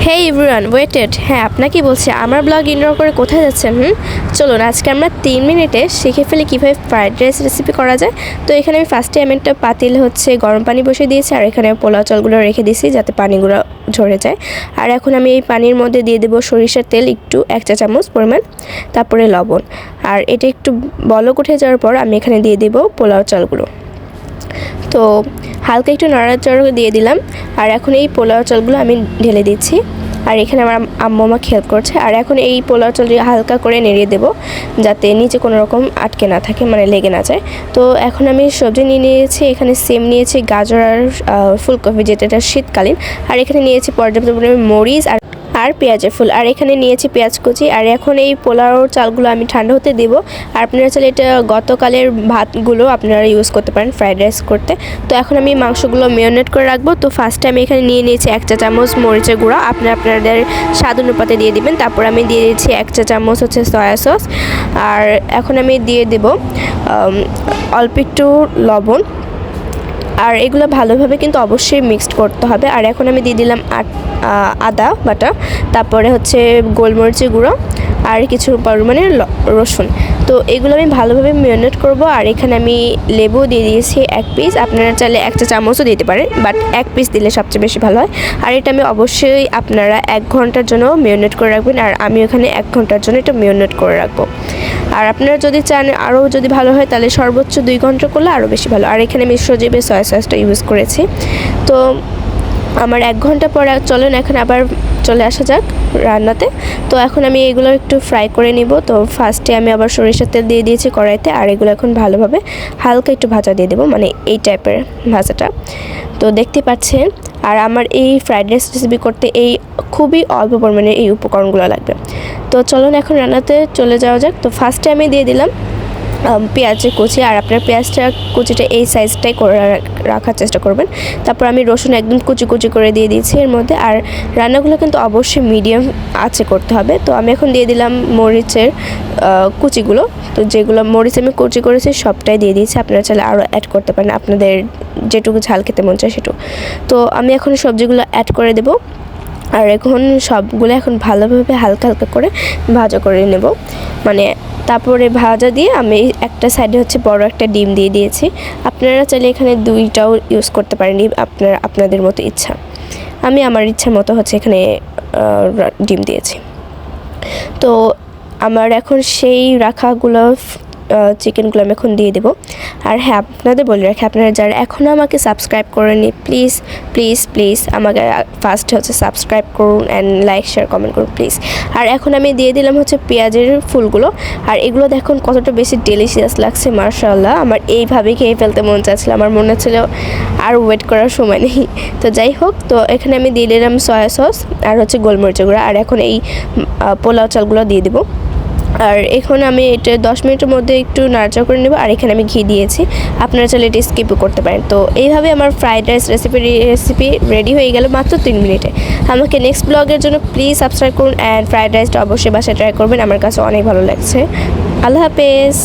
হেই everyone weighted, হ্যাঁ আপনাকে বলছি আমার ব্লগ ইগনোর করে কোথায় যাচ্ছেন? চলুন আজকে আমরা 3 মিনিটে শিখে ফেলি কীভাবে ফ্রাইড রাইস রেসিপি করা যায়। তো এখানে আমি ফার্স্টে একটা পাতিল গরম পানি বসিয়ে দিয়েছি, আর এখানে পোলাও চালগুলো রেখে দিয়েছি যাতে পানিগুলো ঝরে যায়। আর এখন আমি এই পানির মধ্যে দিয়ে দেবো সরিষার তেল একটু 1 চা চামচ পরিমাণ, তারপরে লবণ। আর এটা একটু বলক উঠে যাওয়ার পর আমি এখানে দিয়ে দেবো পোলাও চালগুলো। তো হালকা একটু নাড়াচাড়া দিয়ে দিলাম, আর এখন এই পোলাও চালগুলো আমি ঢেলে দিচ্ছি। আর এখানে আমার আম্মু আমাকে হেল্প করছে। আর এখন এই পোলাও চাল হালকা করে নেড়িয়ে দেবো যাতে নিচে কোনো রকম আটকে না থাকে, মানে লেগে না যায়। তো এখন আমি সবজি নিয়ে নিয়েছি, এখানে সেম নিয়েছি, গাজর আর ফুলকপি, যেটা শীতকালীন। আর এখানে নিয়েছি পর্যাপ্ত পরিমাণে মরিচ আর পেঁয়াজের ফুল, আর এখানে নিয়েছি পেঁয়াজ কুচি। আর এখন এই পোলাও চালগুলো আমি ঠান্ডা হতে দেব। আর আপনারা চাইলে এটা গতকালের ভাতগুলো আপনারা ইউজ করতে পারেন ফ্রাইড রাইস করতে। তো এখন আমি মাংসগুলো ম্যারিনেট করে রাখবো। তো ফার্স্টে আমি এখানে নিয়ে নিয়েছি 1 চা চামচ মরিচের গুঁড়া, আপনাদের স্বাদ অনুপাতে দিয়ে দিবেন। তারপর আমি দিয়ে দিয়েছি 1 চা চামচ সয়া সস। আর এখন আমি দিয়ে দেব অল্প একটু লবণ। আর এগুলো ভালোভাবে কিন্তু অবশ্যই মিক্সড করতে হবে। আর এখন আমি দিয়ে দিলাম আদা বাটা, তারপরে গোলমরিচের গুঁড়ো আর কিছু পরিমাণে রসুন। তো এগুলো আমি ভালোভাবে ম্যারিনেট করব। আর এখানে আমি লেবু দিয়ে দিয়েছি 1 পিস, আপনারা চাইলে 1 চা চামচও দিতে পারেন, বাট 1 পিস দিলে সবচেয়ে বেশি ভালো হয়। আর এটা আমি অবশ্যই আপনারা 1 ঘন্টার জন্য ম্যারিনেট করে রাখবেন, আর আমি এখানে 1 ঘন্টার জন্য এটা ম্যারিনেট করে রাখবো। আর আপনারা যদি চান আরও যদি ভালো হয় তাহলে সর্বোচ্চ 2 ঘন্টা করলে আরও বেশি ভালো। আর এখানে আমি সজীবের সয়া সসটা ইউজ করেছি। তো আমার 1 ঘন্টা পর চলেন এখন আবার চলে আসা যাক রান্নাতে। তো এখন আমি এগুলো একটু ফ্রাই করে নিব। তো ফার্স্টে আমি আবার সরিষার তেল দিয়ে দিয়েছি কড়াইতে, আর এগুলো এখন ভালোভাবে হালকা একটু ভাজা দিয়ে দেবো, মানে এই টাইপের ভাজাটা। তো দেখতে পাচ্ছেন। আর আমার এই ফ্রাইড রাইস রেসিপি করতে এই খুবই অল্প পরিমাণে এই উপকরণগুলো লাগবে। তো চলুন এখন রান্নাতে চলে যাওয়া যাক। তো ফার্স্টে আমি দিয়ে দিলাম পেঁয়াজের কুচি, আর আপনার পেঁয়াজটা কুচিটা এই সাইজটাই করে রাখার চেষ্টা করবেন। তারপর আমি রসুন একদম কুচি কুচি করে দিয়ে দিয়েছি এর মধ্যে। আর রান্নাগুলো কিন্তু অবশ্যই মিডিয়াম আঁচে করতে হবে। তো আমি এখন দিয়ে দিলাম মরিচের কুচিগুলো। তো যেগুলো মরিচ আমি কুচি করেছি সবটাই দিয়ে দিয়েছি, আপনারা চাইলে আরও অ্যাড করতে পারেন আপনাদের যেটুকু ঝাল খেতে মন চায় সেটুকু। তো আমি এখন সবজিগুলো অ্যাড করে দেবো। আর এখন সবগুলো এখন ভালোভাবে হালকা হালকা করে ভাজা করে নেব, মানে তারপরে ভাজা দিয়ে আমি একটা সাইডে বড় একটা ডিম দিয়ে দিয়েছি। আপনারা চাইলে এখানে 2টাও ইউজ করতে পারেন, আপনাদের মতো ইচ্ছা। আমি আমার ইচ্ছা মতো এখানে ডিম দিয়েছি। তো আমার এখন সেই রাখাগুলো চিকেনগুলো আমি এখন দিয়ে দেবো। আর হ্যাঁ, আপনাদের বলে রাখি, আপনারা যারা এখনও আমাকে সাবস্ক্রাইব করেননি প্লিজ প্লিজ প্লিজ আমাকে ফার্স্ট সাবস্ক্রাইব করুন অ্যান্ড লাইক শেয়ার কমেন্ট করুন প্লিজ। আর এখন আমি দিয়ে দিলাম পেঁয়াজের ফুলগুলো। আর এগুলো দেখুন কতটা বেশি ডেলিশিয়াস লাগছে, মাশাআল্লাহ। আমার এইভাবে খেয়ে ফেলতে মন চাচ্ছিল, আমার মনে হচ্ছিল আর ওয়েট করার সময় নেই। তো যাই হোক, তো এখানে আমি দিয়ে দিলাম সয়া সস আর গোলমরিচের গুঁড়া। আর এখন এই পোলাও চালগুলো দিয়ে দেবো। আর এখন আমি এটা 10 মিনিটের মধ্যে একটু নাড়াচাড়া করে নেব। আর এখানে আমি ঘি দিয়েছি, আপনারা চাইলে এটা স্কিপও করতে পারেন। তো এইভাবে আমার ফ্রাইড রাইস রেসিপি রেডি হয়ে গেল মাত্র 3 মিনিটে। আমাকে নেক্সট ব্লগের জন্য প্লিজ সাবস্ক্রাইব করুন, অ্যান্ড ফ্রাইড রাইসটা অবশ্যই বাসায় ট্রাই করবেন, আমার কাছে অনেক ভালো লাগছে। আল্লাহ হাফেজ।